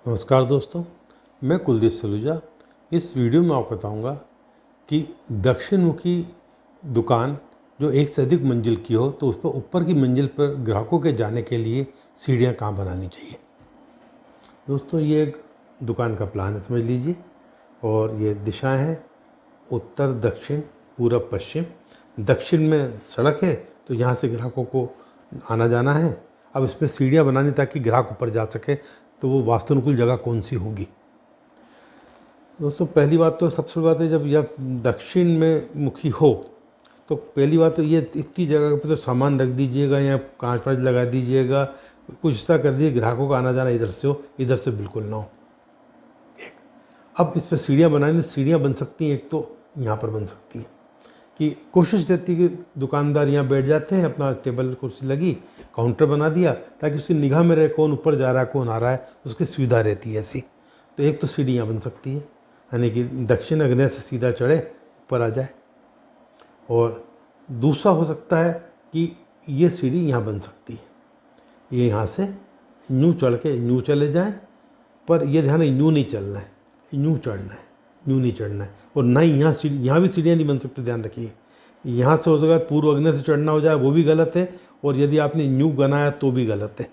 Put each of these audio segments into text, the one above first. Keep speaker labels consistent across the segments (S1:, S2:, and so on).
S1: नमस्कार दोस्तों, मैं कुलदीप सलूजा। इस वीडियो में आपको बताऊंगा कि दक्षिण मुखी दुकान जो एक से अधिक मंजिल की हो तो उस पर ऊपर की मंजिल पर ग्राहकों के जाने के लिए सीढ़ियां कहाँ बनानी चाहिए। दोस्तों, ये एक दुकान का प्लान है, समझ लीजिए। और ये दिशाएं हैं उत्तर, दक्षिण, पूरब, पश्चिम। दक्षिण में सड़क है तो यहाँ से ग्राहकों को आना जाना है। अब इसमें सीढ़ियाँ बनानी ताकि ग्राहक ऊपर जा सके, तो वो वास्तुनुकूल जगह कौन सी होगी। दोस्तों, पहली बात तो सबसे बड़ी बात है, जब यह दक्षिण में मुखी हो तो पहली बात तो ये इतनी जगह पर तो सामान रख दीजिएगा या कांच वाँच लगा दीजिएगा, कुछ ऐसा कर दीजिए ग्राहकों का आना जाना इधर से हो, इधर से बिल्कुल ना हो। अब इस पर सीढ़ियाँ बनानी, सीढ़ियाँ बन सकती हैं। एक तो यहाँ पर बन सकती हैं कि कोशिश रहती है कि दुकानदार यहाँ बैठ जाते हैं, अपना टेबल कुर्सी लगी, काउंटर बना दिया ताकि उसकी निगाह में रहे कौन ऊपर जा रहा है कौन आ रहा है, उसकी सुविधा रहती है ऐसी। तो एक तो सीढ़ी यहाँ बन सकती है, यानी कि दक्षिण अग्नेय से सीधा चढ़े ऊपर आ जाए। और दूसरा हो सकता है कि ये सीढ़ी यहाँ बन सकती है, ये यहाँ से यूँ चढ़ के यूँ चले जाएँ, पर यह ध्यान है यूँ नहीं चलना है, यूँ चढ़ना है, यूँ नहीं चढ़ना है। और ना ही यहाँ भी सीढ़ियाँ नहीं बन सकती, ध्यान रखिए। यहाँ से हो सकता है पूर्व अग्नि से चढ़ना हो जाए, वो भी गलत है। और यदि आपने यूँ बनाया तो भी गलत है,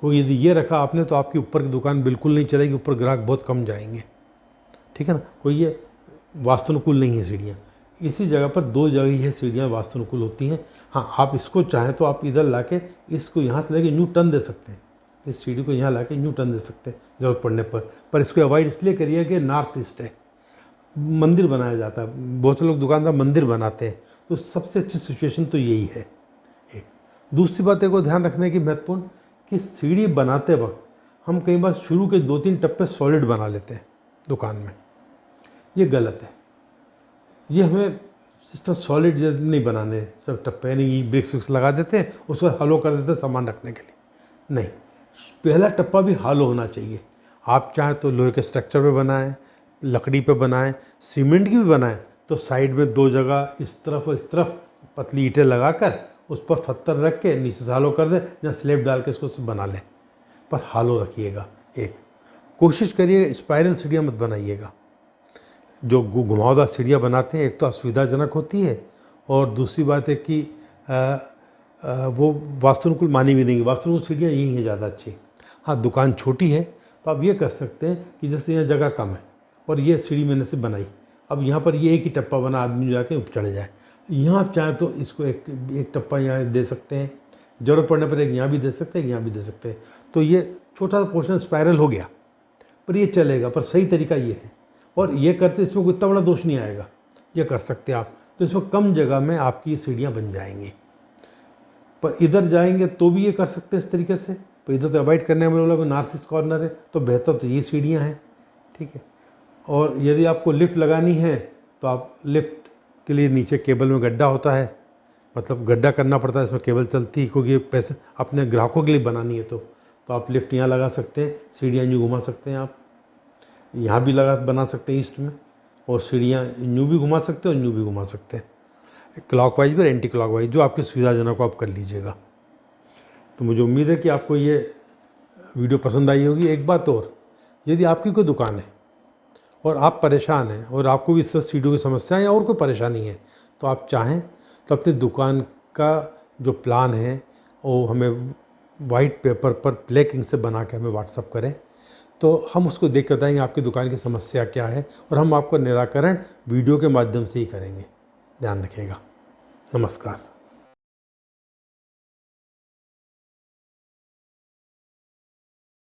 S1: क्योंकि यदि ये रखा आपने तो आपकी ऊपर की दुकान बिल्कुल नहीं चलेगी, ऊपर ग्राहक बहुत कम जाएंगे, ठीक है ना। कोई ये वास्तुनुकूल नहीं है सीढ़ियाँ। इसी जगह पर दो जगह ये सीढ़ियाँ वास्तुनुकूल होती हैं। हाँ, आप इसको चाहें तो आप इधर ला के इसको यहाँ से लेके यूँ टर्न दे सकते हैं, इस सीढ़ी को यहाँ ला के यूँ टर्न दे सकते हैं ज़रूरत पड़ने पर इसको अवॉइड इसलिए करिए कि नॉर्थ ईस्ट है, मंदिर बनाया जाता है, बहुत से लोग दुकानदार मंदिर बनाते हैं, तो सबसे अच्छी सिचुएशन तो यही है। एक दूसरी बात को ध्यान रखने की महत्वपूर्ण कि सीढ़ी बनाते वक्त हम कई बार शुरू के 2-3 टप्पे सॉलिड बना लेते हैं दुकान में, ये गलत है। ये हमें इस तरह सॉलिड नहीं बनाने, सब टप्पे यानी ब्रिक्स लगा देते हैं, उसको हॉलो कर देते हैं सामान रखने के लिए। नहीं, पहला टप्पा भी हॉलो होना चाहिए। आप चाहें तो लोहे के स्ट्रक्चर पे बनाएं, लकड़ी पे बनाएं, सीमेंट की भी बनाएं, तो साइड में 2 जगह इस तरफ और इस तरफ पतली ईंटें लगाकर उस पर पत्थर रख के नीचे से हॉलो कर दें या स्लैब डाल के इसको बना लें, पर हॉलो रखिएगा। एक कोशिश करिए स्पाइरल सीढ़ियाँ मत बनाइएगा। जो घुमावदार सीढ़ियाँ बनाते हैं, एक तो असुविधाजनक होती है और दूसरी बात है कि वो वास्तुनुकूल मानी भी नहीं। वास्तुनुकूल सीढ़ियाँ यही हैं ज़्यादा अच्छी। हाँ, दुकान छोटी है तो आप ये कर सकते हैं कि जैसे यहाँ जगह कम है और ये सीढ़ी मैंने से बनाई, अब यहाँ पर ये एक ही टप्पा बना, आदमी जाके ऊपर चढ़े जाए। यहाँ आप चाहें तो इसको एक टप्पा यहाँ दे सकते हैं, ज़रूरत पड़ने पर एक यहाँ भी दे सकते हैं, यहाँ भी दे सकते हैं। तो ये छोटा सा पोर्शन स्पायरल हो गया, पर ये चलेगा। पर सही तरीका ये है, और ये करते इसमें कोई इतना बड़ा दोष नहीं आएगा, ये कर सकते हैं आप। तो इसमें कम जगह में आपकी सीढ़ियाँ बन जाएंगी। पर इधर जाएंगे तो भी ये कर सकते हैं इस तरीके से, पर इधर तो अवॉइड करने में बोला नॉर्थ ईस्ट कॉर्नर है तो बेहतर तो ये सीढ़ियाँ हैं, ठीक है। और यदि आपको लिफ्ट लगानी है तो आप लिफ्ट के लिए नीचे केबल में गड्ढा होता है, मतलब गड्ढा करना पड़ता है, इसमें केबल चलती है, क्योंकि पैसे अपने ग्राहकों के लिए बनानी है। तो आप लिफ्ट यहाँ लगा सकते हैं, सीढ़ियाँ यूँ घुमा सकते हैं, आप यहाँ भी बना सकते हैं ईस्ट में, और सीढ़ियाँ यूँ भी घुमा सकते हैं और यूँ भी घुमा सकते हैं, क्लॉकवाइज भी और एंटी क्लॉकवाइज, जो आपकी सुविधाजनक को आप कर लीजिएगा। तो मुझे उम्मीद है कि आपको ये वीडियो पसंद आई होगी। एक बात और, यदि आपकी कोई दुकान है और आप परेशान हैं और आपको भी इस सीढ़ियों की समस्या है या और कोई परेशानी है, तो आप चाहें तो अपनी दुकान का जो प्लान है वो हमें वाइट पेपर पर ब्लैक इंक से बना के हमें व्हाट्सअप करें, तो हम उसको देख कर बताएंगे आपकी दुकान की समस्या क्या है, और हम आपका निराकरण वीडियो के माध्यम से ही करेंगे। ध्यान रखिएगा। नमस्कार।